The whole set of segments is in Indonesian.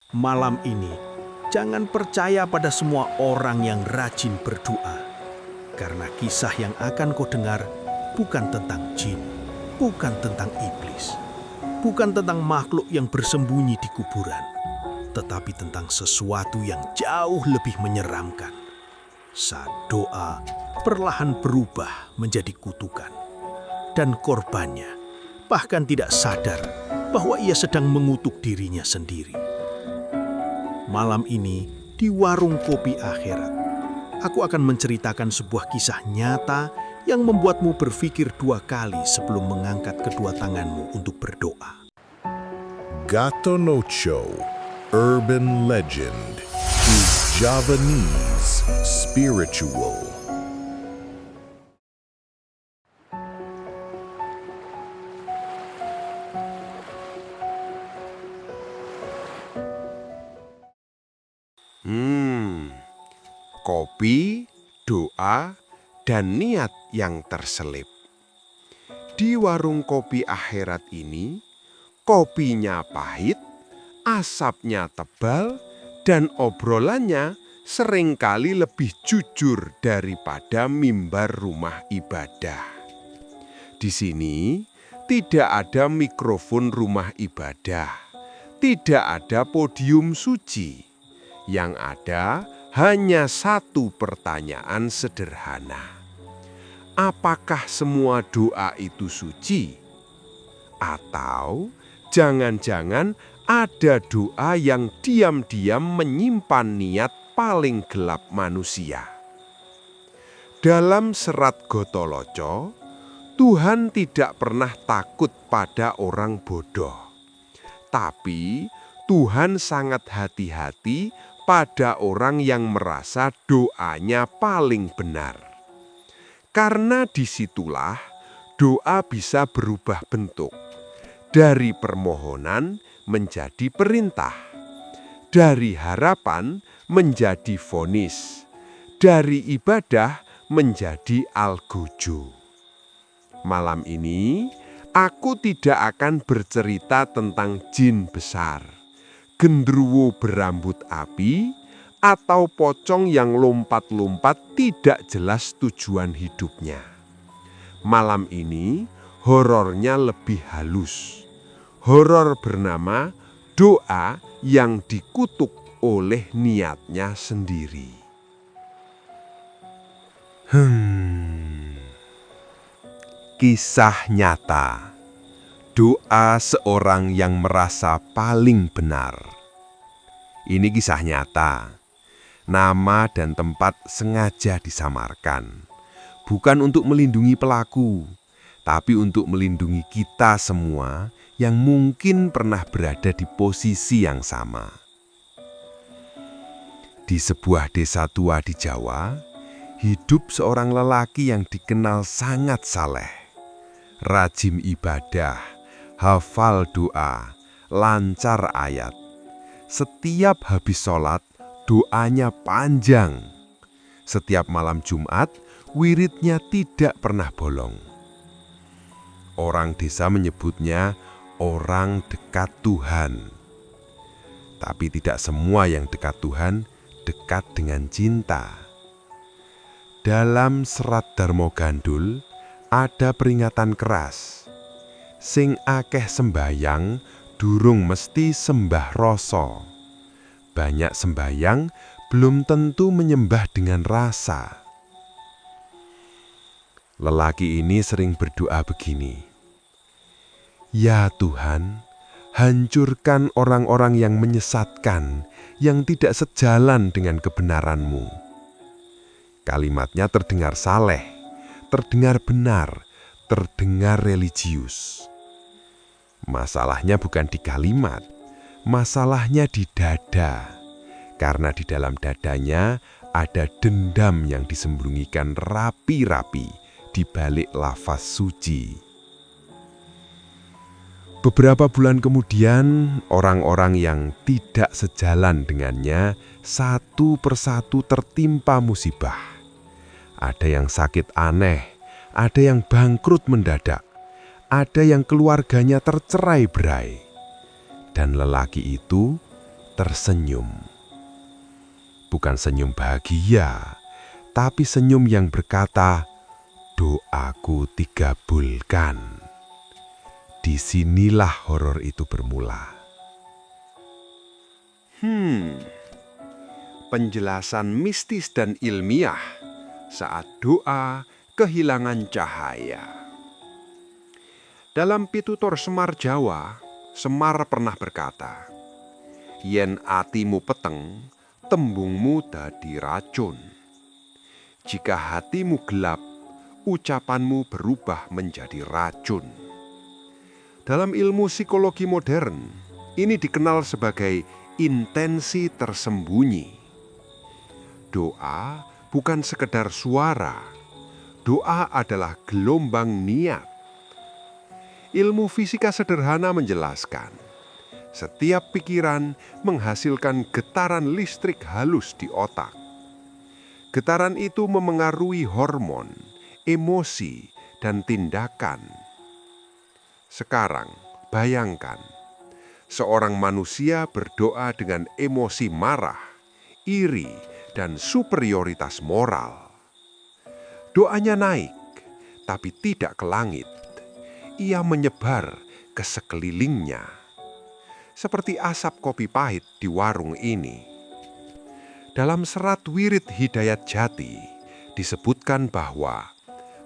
Malam ini, jangan percaya pada semua orang yang rajin berdoa, karena kisah yang akan kau dengar bukan tentang jin, bukan tentang iblis, bukan tentang makhluk yang bersembunyi di kuburan, tetapi tentang sesuatu yang jauh lebih menyeramkan. Saat doa perlahan berubah menjadi kutukan, dan korbannya bahkan tidak sadar bahwa ia sedang mengutuk dirinya sendiri. Malam ini di Warung Kopi Akhirat, aku akan menceritakan sebuah kisah nyata yang membuatmu berpikir dua kali sebelum mengangkat kedua tanganmu untuk berdoa. Gatonocho, urban legend, is Javanese spiritual. Kopi, doa, dan niat yang terselip. Di warung kopi akhirat ini, kopinya pahit, asapnya tebal, dan obrolannya seringkali lebih jujur daripada mimbar rumah ibadah. Di sini tidak ada mikrofon rumah ibadah, tidak ada podium suci. Yang ada hanya satu pertanyaan sederhana. Apakah semua doa itu suci? Atau jangan-jangan ada doa yang diam-diam menyimpan niat paling gelap manusia? Dalam serat Gotoloco, Tuhan tidak pernah takut pada orang bodoh. Tapi Tuhan sangat hati-hati pada orang yang merasa doanya paling benar. Karena disitulah doa bisa berubah bentuk. Dari permohonan menjadi perintah. Dari harapan menjadi vonis. Dari ibadah menjadi algojo. Malam ini, aku tidak akan bercerita tentang jin besar, gendruwo berambut api, atau pocong yang lompat-lompat tidak jelas tujuan hidupnya. Malam ini horornya lebih halus. Horor bernama doa yang dikutuk oleh niatnya sendiri. Kisah nyata. Doa seorang yang merasa paling benar. Ini kisah nyata. Nama dan tempat sengaja disamarkan. Bukan untuk melindungi pelaku, tapi untuk melindungi kita semua yang mungkin pernah berada di posisi yang sama. Di sebuah desa tua di Jawa, hidup seorang lelaki yang dikenal sangat saleh. Rajin ibadah, hafal doa, lancar ayat. Setiap habis sholat, doanya panjang. Setiap malam Jumat, wiridnya tidak pernah bolong. Orang desa menyebutnya orang dekat Tuhan. Tapi tidak semua yang dekat Tuhan dekat dengan cinta. Dalam serat Darmo Gandul ada peringatan keras. Sing akeh sembayang durung mesti sembah rasa. Banyak sembayang belum tentu menyembah dengan rasa. Lelaki ini sering berdoa begini. Ya Tuhan, hancurkan orang-orang yang menyesatkan, yang tidak sejalan dengan kebenaran-Mu. Kalimatnya terdengar saleh, terdengar benar, terdengar religius. Masalahnya bukan di kalimat, masalahnya di dada. Karena di dalam dadanya ada dendam yang disembunyikan rapi-rapi di balik lafaz suci. Beberapa bulan kemudian, orang-orang yang tidak sejalan dengannya satu persatu tertimpa musibah. Ada yang sakit aneh, ada yang bangkrut mendadak, ada yang keluarganya tercerai-berai. Dan lelaki itu tersenyum. Bukan senyum bahagia, tapi senyum yang berkata, "Doaku digabulkan." Disinilah horor itu bermula. Penjelasan mistis dan ilmiah saat doa kehilangan cahaya. Dalam pitutur Semar Jawa, Semar pernah berkata, "Yen atimu peteng, tembungmu dadi racun. Jika hatimu gelap, ucapanmu berubah menjadi racun." Dalam ilmu psikologi modern, ini dikenal sebagai intensi tersembunyi. Doa bukan sekedar suara. Doa adalah gelombang niat. Ilmu fisika sederhana menjelaskan, setiap pikiran menghasilkan getaran listrik halus di otak. Getaran itu memengaruhi hormon, emosi, dan tindakan. Sekarang, bayangkan, seorang manusia berdoa dengan emosi marah, iri, dan superioritas moral. Doanya naik, tapi tidak ke langit. Ia menyebar ke sekelilingnya. Seperti asap kopi pahit di warung ini. Dalam serat Wirid Hidayat Jati, disebutkan bahwa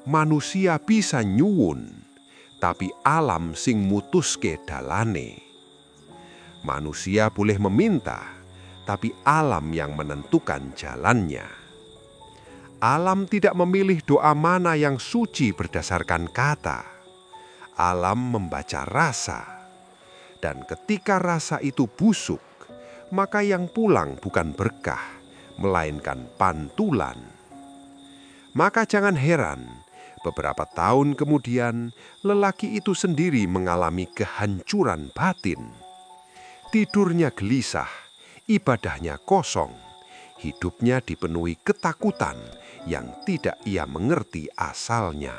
manusia bisa nyuwun, tapi alam sing mutuske dalane. Manusia boleh meminta, tapi alam yang menentukan jalannya. Alam tidak memilih doa mana yang suci berdasarkan kata. Alam membaca rasa. Dan ketika rasa itu busuk, maka yang pulang bukan berkah, melainkan pantulan. Maka jangan heran, beberapa tahun kemudian lelaki itu sendiri mengalami kehancuran batin. Tidurnya gelisah, ibadahnya kosong, hidupnya dipenuhi ketakutan yang tidak ia mengerti asalnya.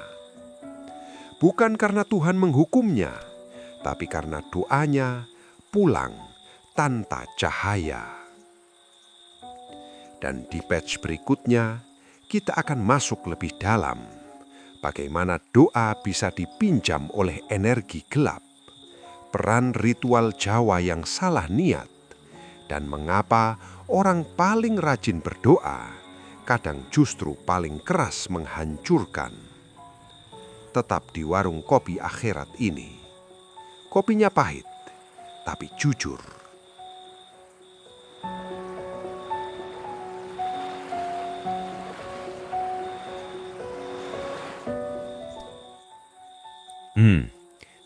Bukan karena Tuhan menghukumnya, tapi karena doanya pulang tanpa cahaya. Dan di batch berikutnya, kita akan masuk lebih dalam bagaimana doa bisa dipinjam oleh energi gelap, peran ritual Jawa yang salah niat, dan mengapa orang paling rajin berdoa kadang justru paling keras menghancurkan. Tetap di warung kopi akhirat ini. Kopinya pahit, tapi jujur.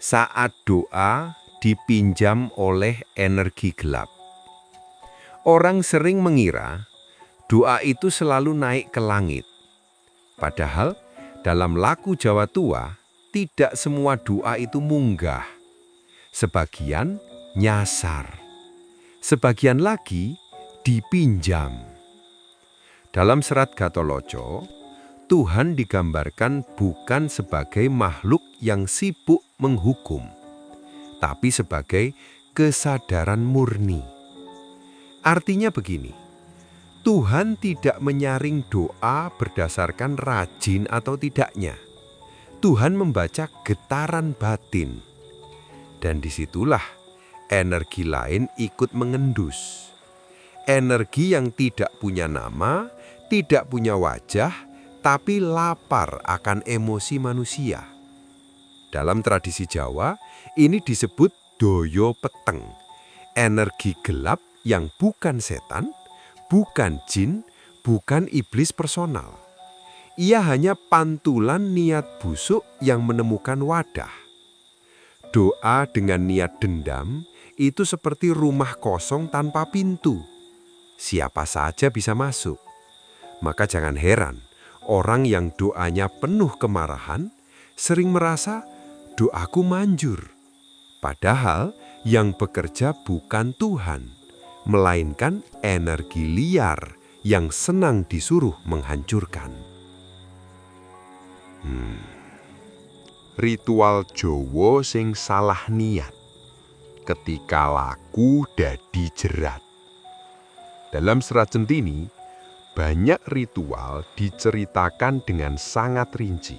Saat doa dipinjam oleh energi gelap. Orang sering mengira doa itu selalu naik ke langit. Padahal dalam laku Jawa tua, tidak semua doa itu munggah. Sebagian nyasar. Sebagian lagi dipinjam. Dalam serat Gatoloco, Tuhan digambarkan bukan sebagai makhluk yang sibuk menghukum, tapi sebagai kesadaran murni. Artinya begini, Tuhan tidak menyaring doa berdasarkan rajin atau tidaknya. Tuhan membaca getaran batin. Dan disitulah energi lain ikut mengendus. Energi yang tidak punya nama, tidak punya wajah, tapi lapar akan emosi manusia. Dalam tradisi Jawa, ini disebut doyo peteng. Energi gelap yang bukan setan, bukan jin, bukan iblis personal. Ia hanya pantulan niat busuk yang menemukan wadah. Doa dengan niat dendam itu seperti rumah kosong tanpa pintu. Siapa saja bisa masuk. Maka jangan heran, orang yang doanya penuh kemarahan sering merasa doaku manjur. Padahal yang bekerja bukan Tuhan, melainkan energi liar yang senang disuruh menghancurkan. Ritual Jawa sing salah niat. Ketika laku dadi jerat. Dalam Serat Centini, banyak ritual diceritakan dengan sangat rinci.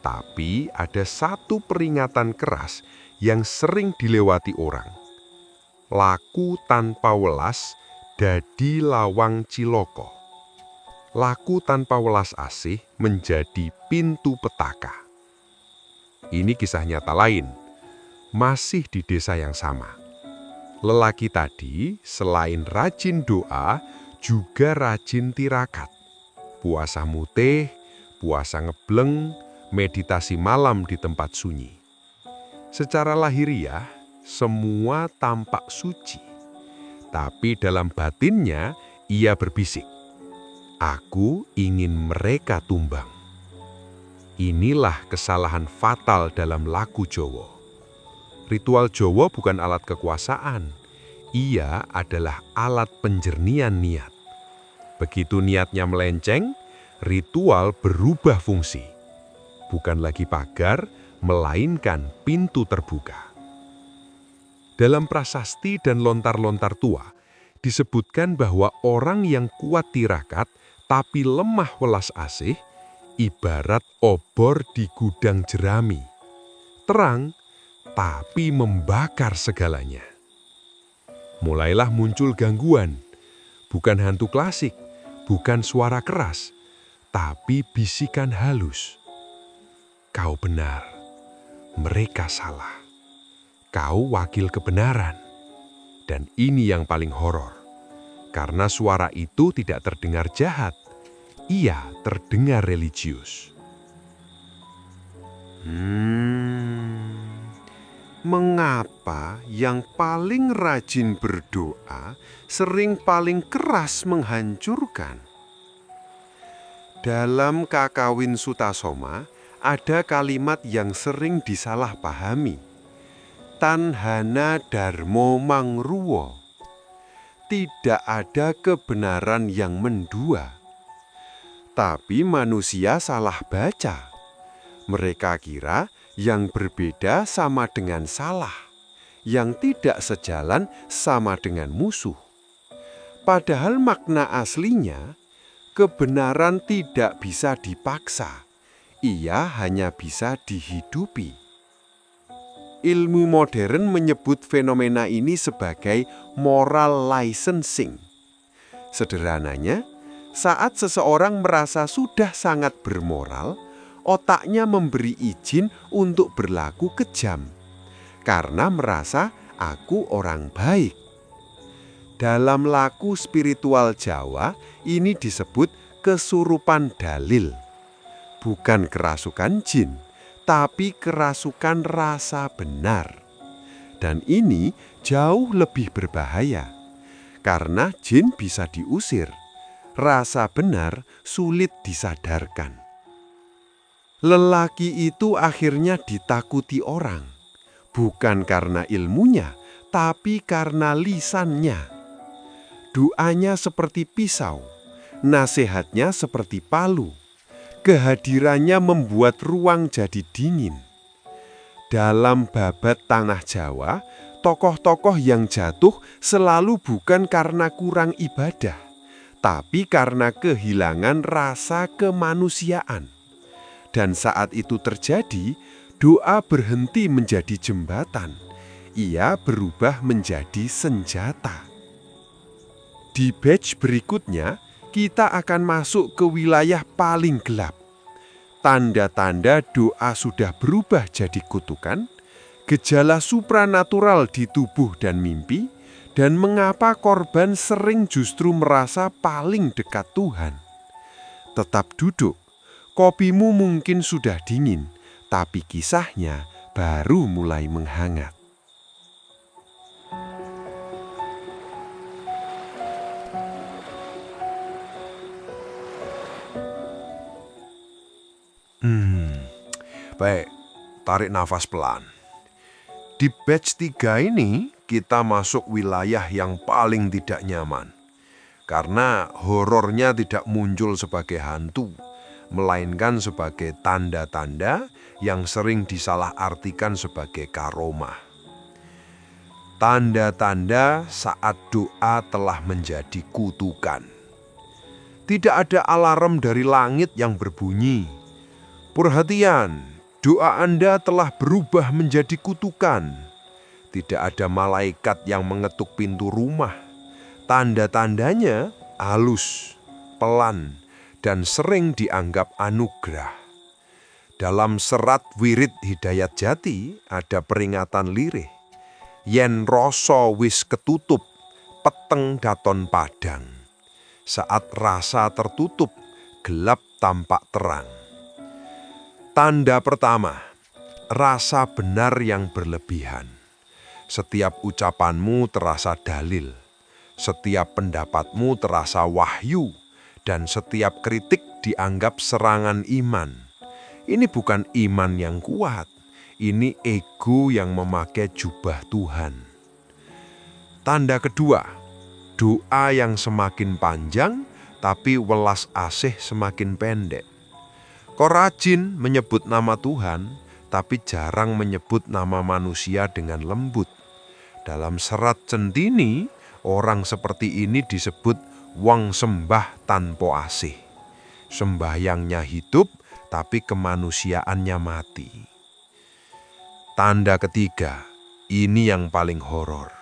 Tapi ada satu peringatan keras yang sering dilewati orang. Laku tanpa welas dadi lawang ciloko. Laku tanpa welas asih menjadi pintu petaka. Ini kisah nyata lain, masih di desa yang sama. Lelaki tadi selain rajin doa, juga rajin tirakat. Puasa mutih, puasa ngebleng, meditasi malam di tempat sunyi. Secara lahiriah, semua tampak suci. Tapi dalam batinnya, ia berbisik, "Aku ingin mereka tumbang." Inilah kesalahan fatal dalam laku Jawa. Ritual Jawa bukan alat kekuasaan. Ia adalah alat penjernihan niat. Begitu niatnya melenceng, ritual berubah fungsi. Bukan lagi pagar, melainkan pintu terbuka. Dalam prasasti dan lontar-lontar tua, disebutkan bahwa orang yang kuat tirakat tapi lemah welas asih, ibarat obor di gudang jerami. Terang, tapi membakar segalanya. Mulailah muncul gangguan, bukan hantu klasik, bukan suara keras, tapi bisikan halus. Kau benar, mereka salah. Kau wakil kebenaran. Dan ini yang paling horor, karena suara itu tidak terdengar jahat, ia terdengar religius. Mengapa yang paling rajin berdoa sering paling keras menghancurkan? Dalam Kakawin Sutasoma ada kalimat yang sering disalahpahami. Tanhana Darmo Mangruwo. Tidak ada kebenaran yang mendua. Tapi manusia salah baca. Mereka kira yang berbeda sama dengan salah, yang tidak sejalan sama dengan musuh. Padahal makna aslinya, kebenaran tidak bisa dipaksa, ia hanya bisa dihidupi. Ilmu modern menyebut fenomena ini sebagai moral licensing. Sederhananya, saat seseorang merasa sudah sangat bermoral, otaknya memberi izin untuk berlaku kejam karena merasa aku orang baik. Dalam laku spiritual Jawa, ini disebut kesurupan dalil. Bukan kerasukan jin, tapi kerasukan rasa benar. Dan ini jauh lebih berbahaya, karena jin bisa diusir, rasa benar sulit disadarkan. Lelaki itu akhirnya ditakuti orang, bukan karena ilmunya, tapi karena lisannya. Doanya seperti pisau, nasihatnya seperti palu. Kehadirannya membuat ruang jadi dingin. Dalam babat tanah Jawa, tokoh-tokoh yang jatuh selalu bukan karena kurang ibadah, tapi karena kehilangan rasa kemanusiaan. Dan saat itu terjadi, doa berhenti menjadi jembatan. Ia berubah menjadi senjata. Di batch berikutnya, kita akan masuk ke wilayah paling gelap. Tanda-tanda doa sudah berubah jadi kutukan, gejala supranatural di tubuh dan mimpi, dan mengapa korban sering justru merasa paling dekat Tuhan. Tetap duduk. Kopimu mungkin sudah dingin, tapi kisahnya baru mulai menghangat. Baik, tarik nafas pelan. Di batch 3 ini, kita masuk wilayah yang paling tidak nyaman. Karena horornya tidak muncul sebagai hantu, melainkan sebagai tanda-tanda yang sering disalahartikan sebagai karomah. Tanda-tanda saat doa telah menjadi kutukan. Tidak ada alarm dari langit yang berbunyi. Perhatian, doa Anda telah berubah menjadi kutukan. Tidak ada malaikat yang mengetuk pintu rumah. Tanda-tandanya halus, pelan, dan sering dianggap anugerah. Dalam serat Wirid Hidayat Jati ada peringatan lirih. Yen rasa wis ketutup, peteng daton padang. Saat rasa tertutup, gelap tampak terang. Tanda pertama, rasa benar yang berlebihan. Setiap ucapanmu terasa dalil, setiap pendapatmu terasa wahyu, dan setiap kritik dianggap serangan iman. Ini bukan iman yang kuat, ini ego yang memakai jubah Tuhan. Tanda kedua, doa yang semakin panjang, tapi welas asih semakin pendek. Kau rajin menyebut nama Tuhan, tapi jarang menyebut nama manusia dengan lembut. Dalam serat Centini, orang seperti ini disebut wong sembah tanpa asih. Sembahyangnya hidup, tapi kemanusiaannya mati. Tanda ketiga, ini yang paling horor.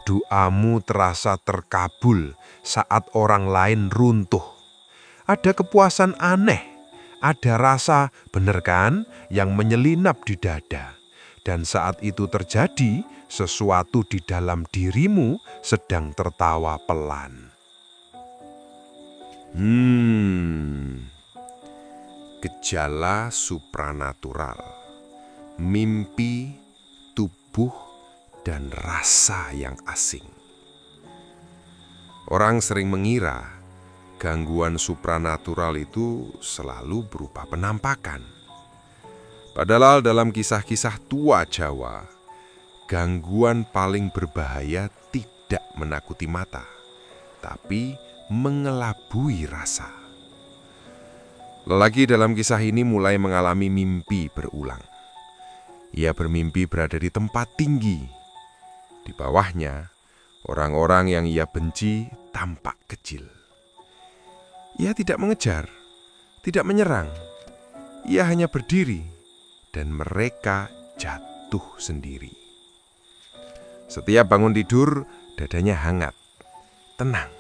Doamu terasa terkabul saat orang lain runtuh. Ada kepuasan aneh, ada rasa bener kan yang menyelinap di dada. Dan saat itu terjadi, sesuatu di dalam dirimu sedang tertawa pelan. Gejala supranatural. Mimpi, tubuh, dan rasa yang asing. Orang sering mengira gangguan supranatural itu selalu berupa penampakan. Padahal dalam kisah-kisah tua Jawa, gangguan paling berbahaya tidak menakuti mata, tapi mengelabui rasa. Lelaki dalam kisah ini mulai mengalami mimpi berulang. Ia bermimpi berada di tempat tinggi. Di bawahnya, orang-orang yang ia benci tampak kecil. Ia tidak mengejar, tidak menyerang. Ia hanya berdiri, dan mereka jatuh sendiri. Setiap bangun tidur, dadanya hangat, tenang,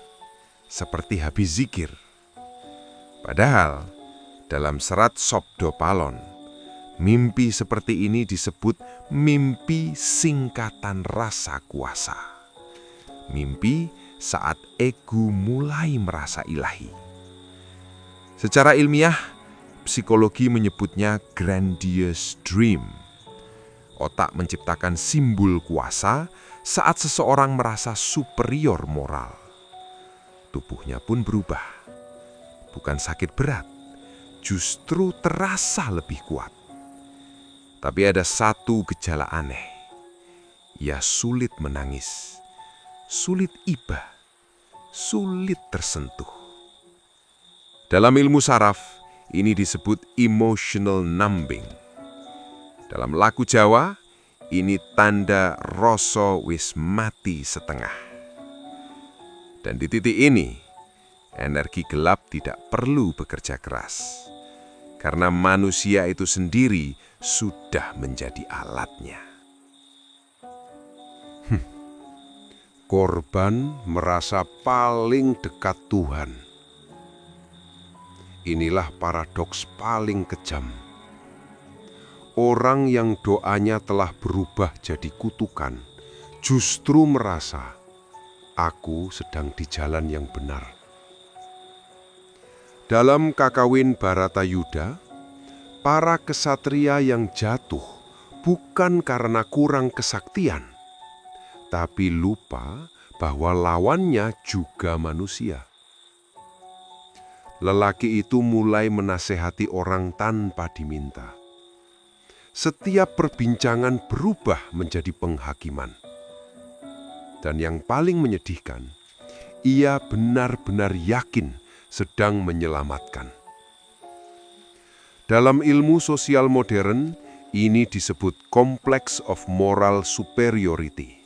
seperti habis zikir. Padahal, dalam serat Sobdo Palon, mimpi seperti ini disebut mimpi singkatan rasa kuasa. Mimpi saat ego mulai merasa ilahi. Secara ilmiah, psikologi menyebutnya grandiose dream. Otak menciptakan simbol kuasa saat seseorang merasa superior moral. Tubuhnya pun berubah. Bukan sakit berat, justru terasa lebih kuat. Tapi ada satu gejala aneh. Ia sulit menangis, sulit iba, sulit tersentuh. Dalam ilmu saraf, ini disebut emotional numbing. Dalam laku Jawa, ini tanda rasa wis mati setengah. Dan di titik ini, energi gelap tidak perlu bekerja keras. Karena manusia itu sendiri sudah menjadi alatnya. Korban merasa paling dekat Tuhan. Inilah paradoks paling kejam. Orang yang doanya telah berubah jadi kutukan, justru merasa, aku sedang di jalan yang benar. Dalam Kakawin Baratayuda, para kesatria yang jatuh bukan karena kurang kesaktian, tapi lupa bahwa lawannya juga manusia. Lelaki itu mulai menasehati orang tanpa diminta. Setiap perbincangan berubah menjadi penghakiman. Dan yang paling menyedihkan, ia benar-benar yakin sedang menyelamatkan. Dalam ilmu sosial modern, ini disebut complex of moral superiority.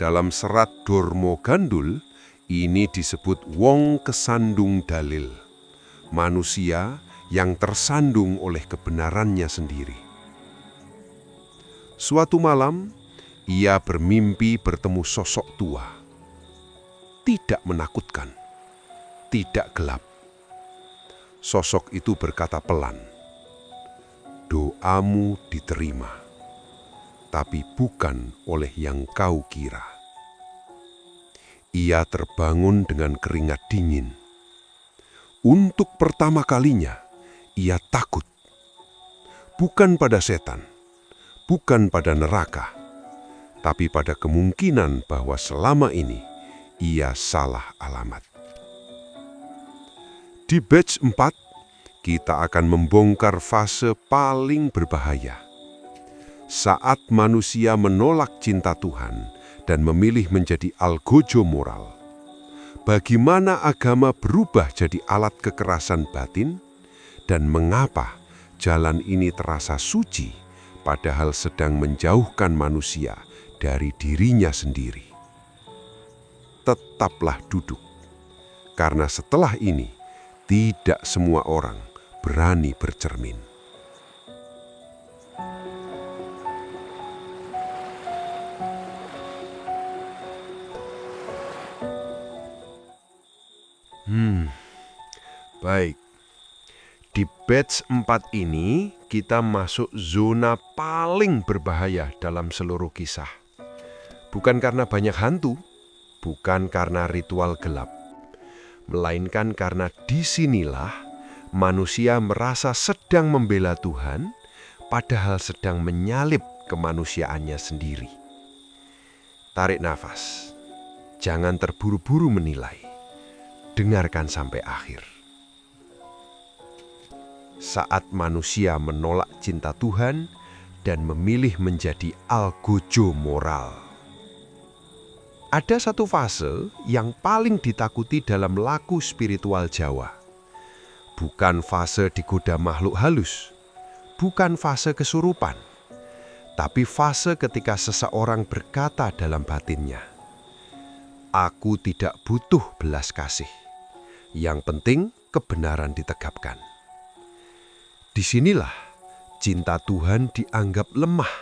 Dalam serat Dormo Gandul, ini disebut wong kesandung dalil, manusia yang tersandung oleh kebenarannya sendiri. Suatu malam, ia bermimpi bertemu sosok tua. Tidak menakutkan, tidak gelap. Sosok itu berkata pelan, "Doamu diterima, tapi bukan oleh yang kau kira." Ia terbangun dengan keringat dingin. Untuk pertama kalinya, ia takut. Bukan pada setan, bukan pada neraka, tapi pada kemungkinan bahwa selama ini ia salah alamat. Di batch 4, kita akan membongkar fase paling berbahaya. Saat manusia menolak cinta Tuhan dan memilih menjadi algojo moral. Bagaimana agama berubah jadi alat kekerasan batin? Dan mengapa jalan ini terasa suci, padahal sedang menjauhkan manusia dari dirinya sendiri? Tetaplah duduk, karena setelah ini tidak semua orang berani bercermin. Baik. Di batch 4 ini, kita masuk zona paling berbahaya dalam seluruh kisah. Bukan karena banyak hantu, bukan karena ritual gelap, melainkan karena disinilah manusia merasa sedang membela Tuhan, padahal sedang menyalip kemanusiaannya sendiri. Tarik nafas, jangan terburu-buru menilai. Dengarkan sampai akhir. Saat manusia menolak cinta Tuhan dan memilih menjadi algojo moral. Ada satu fase yang paling ditakuti dalam laku spiritual Jawa. Bukan fase digoda makhluk halus, bukan fase kesurupan, tapi fase ketika seseorang berkata dalam batinnya, "Aku tidak butuh belas kasih. Yang penting kebenaran ditegapkan." Disinilah cinta Tuhan dianggap lemah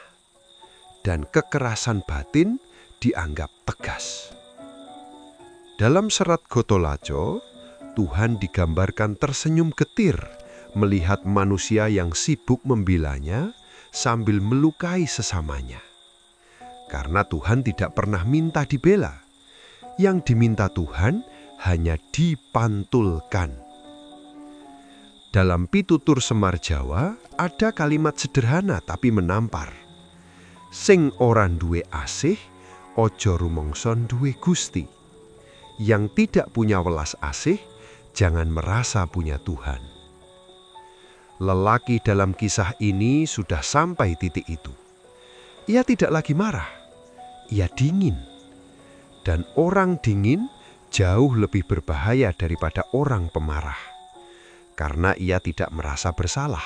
dan kekerasan batin dianggap tegas. Dalam serat Gotolaco, Tuhan digambarkan tersenyum getir melihat manusia yang sibuk membelanya sambil melukai sesamanya. Karena Tuhan tidak pernah minta dibela. Yang diminta Tuhan hanya dipantulkan. Dalam pitutur Semar Jawa ada kalimat sederhana tapi menampar. Sing ora duwe asih, ojo rumongson duwe Gusti. Yang tidak punya welas asih, jangan merasa punya Tuhan. Lelaki dalam kisah ini sudah sampai titik itu. Ia tidak lagi marah, ia dingin. Dan orang dingin jauh lebih berbahaya daripada orang pemarah. Karena ia tidak merasa bersalah.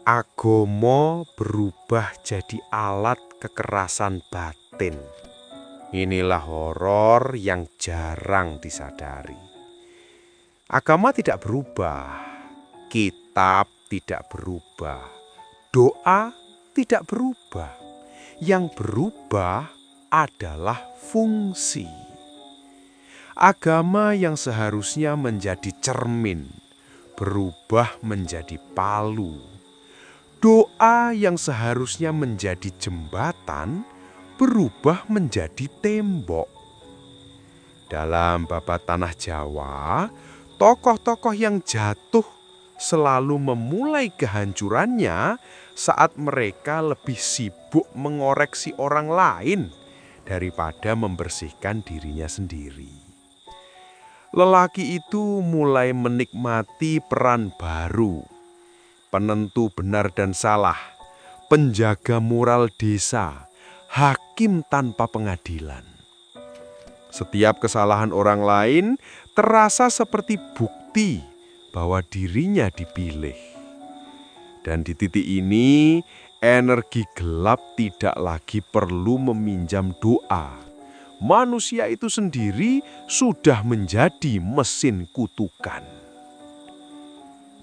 Agama berubah jadi alat kekerasan batin. Inilah horor yang jarang disadari. Agama tidak berubah, kitab tidak berubah, doa tidak berubah. Yang berubah adalah fungsi. Agama yang seharusnya menjadi cermin, berubah menjadi palu. Doa yang seharusnya menjadi jembatan, berubah menjadi tembok. Dalam babat tanah Jawa, tokoh-tokoh yang jatuh selalu memulai kehancurannya saat mereka lebih sibuk mengoreksi orang lain daripada membersihkan dirinya sendiri. Lelaki itu mulai menikmati peran baru, penentu benar dan salah, penjaga moral desa, hakim tanpa pengadilan. Setiap kesalahan orang lain terasa seperti bukti bahwa dirinya dipilih. Dan di titik ini, energi gelap tidak lagi perlu meminjam doa. Manusia itu sendiri sudah menjadi mesin kutukan.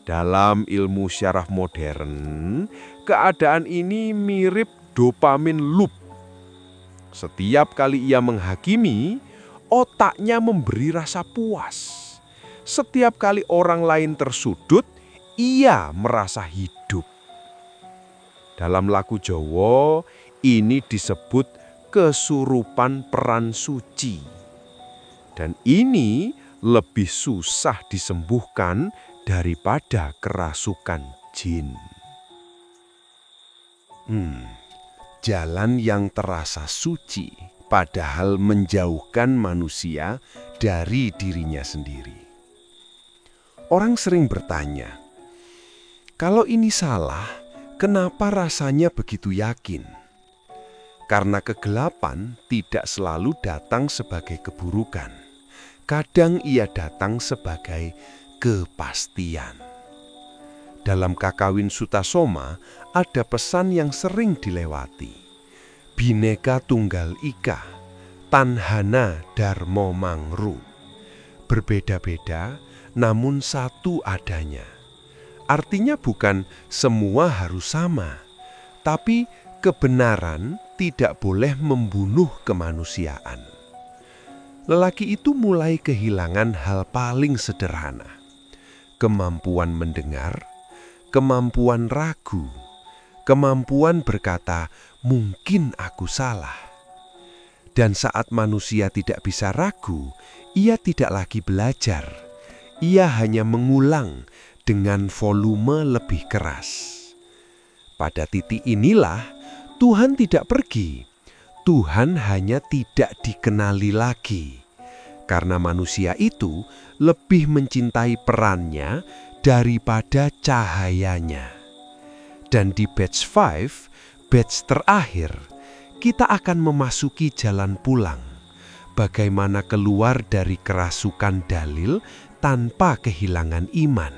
Dalam ilmu syaraf modern, keadaan ini mirip dopamin loop. Setiap kali ia menghakimi, otaknya memberi rasa puas. Setiap kali orang lain tersudut, ia merasa hidup. Dalam lagu Jawa, ini disebut kesurupan peran suci. Dan ini lebih susah disembuhkan daripada kerasukan jin. Jalan yang terasa suci, padahal menjauhkan manusia dari dirinya sendiri. Orang sering bertanya, kalau ini salah, kenapa rasanya begitu yakin? Karena kegelapan tidak selalu datang sebagai keburukan. Kadang ia datang sebagai kepastian. Dalam Kakawin Sutasoma ada pesan yang sering dilewati. Bhineka Tunggal Ika, Tanhana Dharma Mangru. Berbeda-beda, namun satu adanya. Artinya bukan semua harus sama, tapi kebenaran tidak boleh membunuh kemanusiaan. Lelaki itu mulai kehilangan hal paling sederhana. Kemampuan mendengar, kemampuan ragu, kemampuan berkata, mungkin aku salah. Dan saat manusia tidak bisa ragu, ia tidak lagi belajar. Ia hanya mengulang dengan volume lebih keras. Pada titik inilah Tuhan tidak pergi. Tuhan hanya tidak dikenali lagi. Karena manusia itu lebih mencintai perannya daripada cahayanya. Dan di batch 5, batch terakhir, kita akan memasuki jalan pulang. Bagaimana keluar dari kerasukan dalil tanpa kehilangan iman.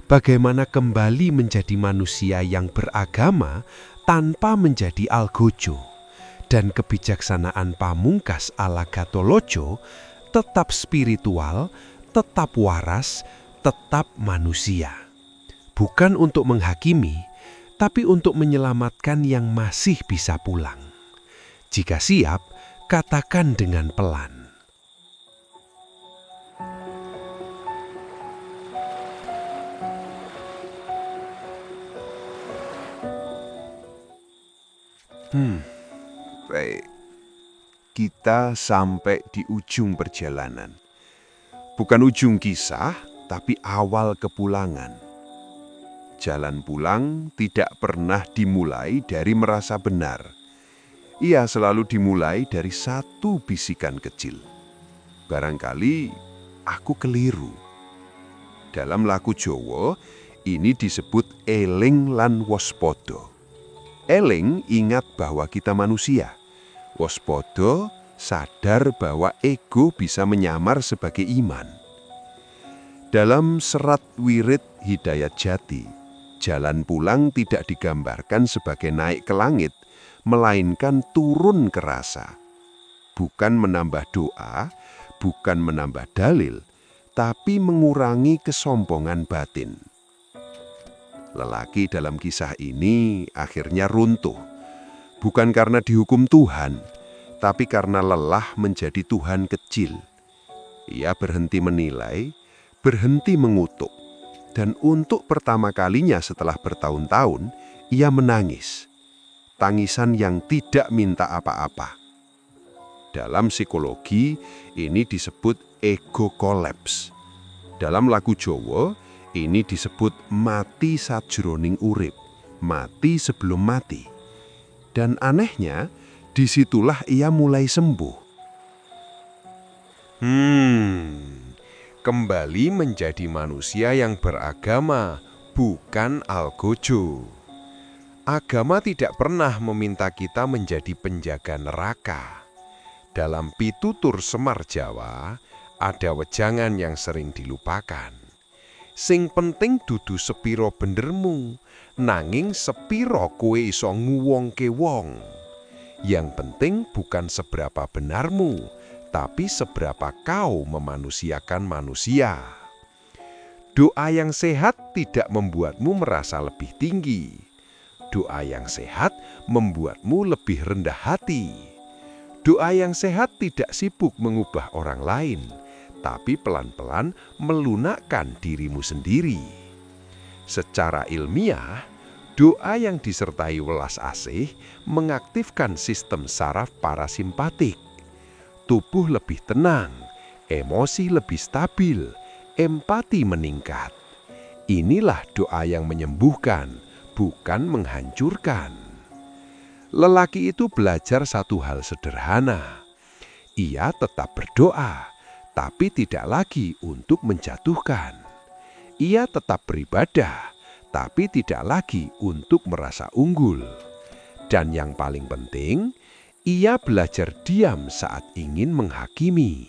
Bagaimana kembali menjadi manusia yang beragama tanpa menjadi algojo. Dan kebijaksanaan pamungkas ala Gatholoco tetap spiritual, tetap waras, tetap manusia. Bukan untuk menghakimi, tapi untuk menyelamatkan yang masih bisa pulang. Jika siap, katakan dengan pelan. Baik, kita sampai di ujung perjalanan. Bukan ujung kisah, tapi awal kepulangan. Jalan pulang tidak pernah dimulai dari merasa benar. Ia selalu dimulai dari satu bisikan kecil. Barangkali aku keliru. Dalam lagu Jawa, ini disebut eling lan waspada. Eling ingat bahwa kita manusia. Waspada sadar bahwa ego bisa menyamar sebagai iman. Dalam serat wirid Hidayat Jati, jalan pulang tidak digambarkan sebagai naik ke langit, melainkan turun ke rasa. Bukan menambah doa, bukan menambah dalil, tapi mengurangi kesombongan batin. Lelaki dalam kisah ini akhirnya runtuh, bukan karena dihukum Tuhan, tapi karena lelah menjadi Tuhan kecil. Ia berhenti menilai, berhenti mengutuk, dan untuk pertama kalinya setelah bertahun-tahun, ia menangis. Tangisan yang tidak minta apa-apa. Dalam psikologi, ini disebut ego collapse. Dalam lagu Jawa, ini disebut mati sajroning urip, mati sebelum mati. Dan anehnya, disitulah ia mulai sembuh. Kembali menjadi manusia yang beragama, bukan algojo. Agama tidak pernah meminta kita menjadi penjaga neraka. Dalam pitutur Semar Jawa, ada wejangan yang sering dilupakan. Sing penting dudu sepiro benermu, nanging sepiro kowe iso nguwongke wong. Yang penting bukan seberapa benarmu, tapi seberapa kau memanusiakan manusia. Doa yang sehat tidak membuatmu merasa lebih tinggi. Doa yang sehat membuatmu lebih rendah hati. Doa yang sehat tidak sibuk mengubah orang lain, tapi pelan-pelan melunakkan dirimu sendiri. Secara ilmiah, doa yang disertai welas asih mengaktifkan sistem saraf parasimpatik. Tubuh lebih tenang, emosi lebih stabil, empati meningkat. Inilah doa yang menyembuhkan, bukan menghancurkan. Lelaki itu belajar satu hal sederhana. Ia tetap berdoa, tapi tidak lagi untuk menjatuhkan. Ia tetap beribadah, tapi tidak lagi untuk merasa unggul. Dan yang paling penting, ia belajar diam saat ingin menghakimi.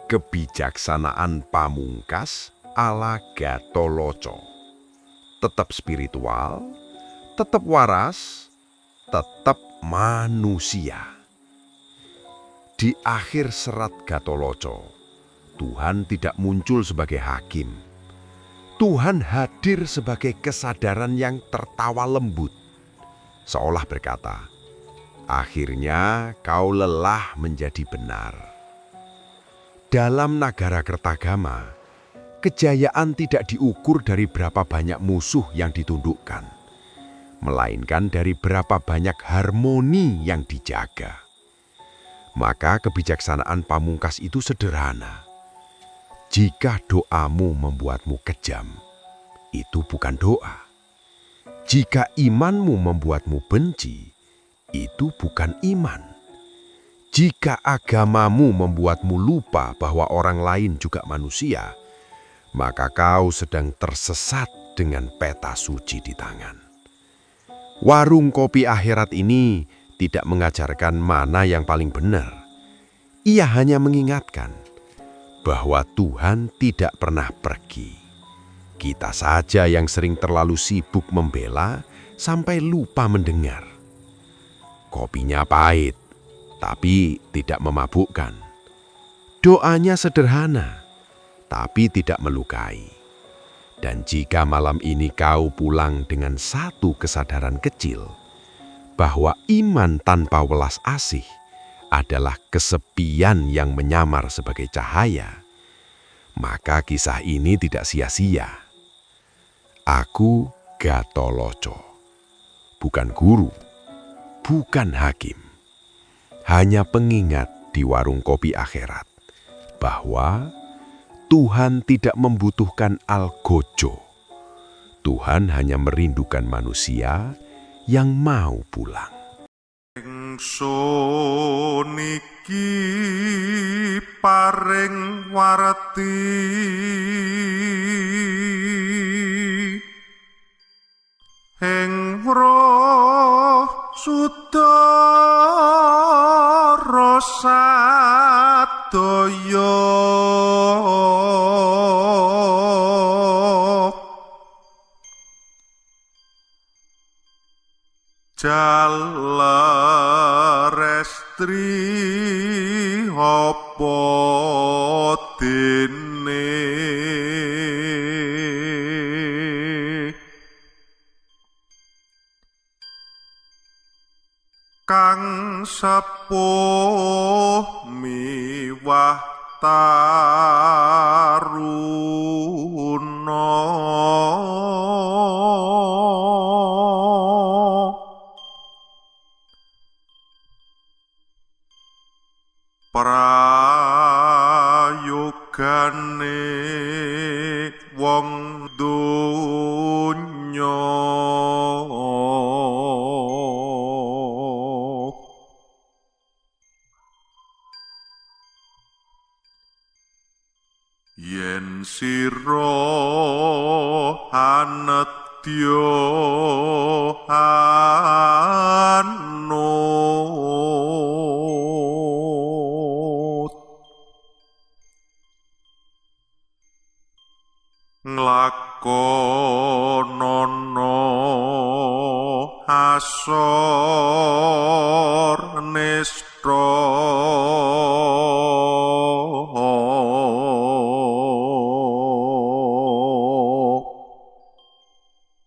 Kebijaksanaan pamungkas ala Gatholoco. Tetap spiritual, tetap waras, tetap manusia. Di akhir serat Gatholoco, Tuhan tidak muncul sebagai hakim. Tuhan hadir sebagai kesadaran yang tertawa lembut. Seolah berkata, akhirnya kau lelah menjadi benar. Dalam Nagara Kertagama, kejayaan tidak diukur dari berapa banyak musuh yang ditundukkan, melainkan dari berapa banyak harmoni yang dijaga. Maka kebijaksanaan pamungkas itu sederhana. Jika doamu membuatmu kejam, itu bukan doa. Jika imanmu membuatmu benci, itu bukan iman. Jika agamamu membuatmu lupa bahwa orang lain juga manusia, maka kau sedang tersesat dengan peta suci di tangan. Warung kopi akhirat ini tidak mengajarkan mana yang paling benar. Ia hanya mengingatkan bahwa Tuhan tidak pernah pergi. Kita saja yang sering terlalu sibuk membela sampai lupa mendengar. Kopinya pahit, tapi tidak memabukkan. Doanya sederhana, tapi tidak melukai. Dan jika malam ini kau pulang dengan satu kesadaran kecil, bahwa iman tanpa welas asih adalah kesepian yang menyamar sebagai cahaya, maka kisah ini tidak sia-sia. Aku Gatholoco, bukan guru, bukan hakim, hanya pengingat di warung kopi akhirat bahwa Tuhan tidak membutuhkan algojo. Tuhan hanya merindukan manusia yang mau pulang. Ingsun iki paring warti ing roh sudara sadaya Jalarestri apa dene kang sepuh miwah taruna prayogane wong donya yen sira anedya anut asor